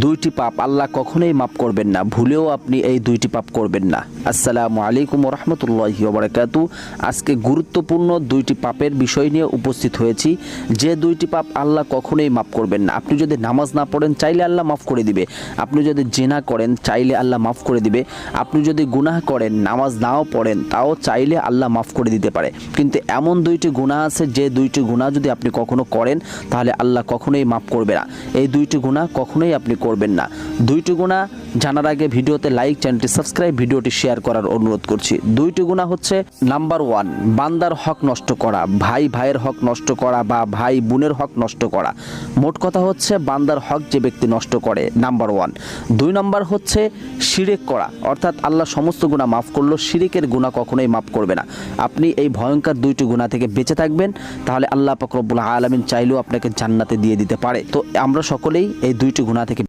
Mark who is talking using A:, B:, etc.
A: দুইটি পাপ আল্লাহ কখনোই মাফ করবেন না, ভুলেও আপনি এই দুইটি পাপ করবেন না। আসসালামু আলাইকুম ওয়া রাহমাতুল্লাহি ওয়া বারাকাতুহু। আজকে গুরুত্বপূর্ণ দুইটি পাপের বিষয় নিয়ে উপস্থিত হয়েছি, যে দুইটি পাপ আল্লাহ কখনোই মাফ করবেন না। আপনি যদি নামাজ না পড়েন চাইলে আল্লাহ মাফ করে দিবে, আপনি যদি জিনা করেন চাইলে আল্লাহ মাফ করে দিবে, আপনি যদি গুনাহ করেন নামাজ নাও পড়েন তাও চাইলে আল্লাহ মাফ করে দিতে পারে। কিন্তু এমন দুইটি গুনাহ আছে, যে দুইটি গুনাহ যদি আপনি কখনো করেন তাহলে আল্লাহ কখনোই মাফ করবে না। এই দুইটি গুনাহ কখনোই আপনি করবেন না। দুইটি গুনাহ জানার আগে ভিডিওতে লাইক, চ্যানেলটি সাবস্ক্রাইব, ভিডিওটি শেয়ার করার অনুরোধ করছি। দুইটি গুনাহ হচ্ছে, নাম্বার 1 বান্দার হক নষ্ট করা, ভাই ভাইয়ের হক নষ্ট করা বা ভাই বোনের হক নষ্ট করা। মোট কথা হচ্ছে বান্দার হক যে ব্যক্তি নষ্ট করে, নাম্বার 1। 2 নাম্বার হচ্ছে শিরক করা, অর্থাৎ আল্লাহ সমস্ত গুনাহ মাফ করলো, শিরকের গুনাহ কখনোই মাফ করবে না। আপনি এই ভয়ঙ্কর দুইটি গুনাহ থেকে বেঁচে থাকবেন, তাহলে আল্লাহ পাক রব্বুল আলামিন চাইলেও আপনাকে জান্নাতে দিয়ে দিতে পারে। তো আমরা সকলেই এই দুইটি গুনাহ থেকে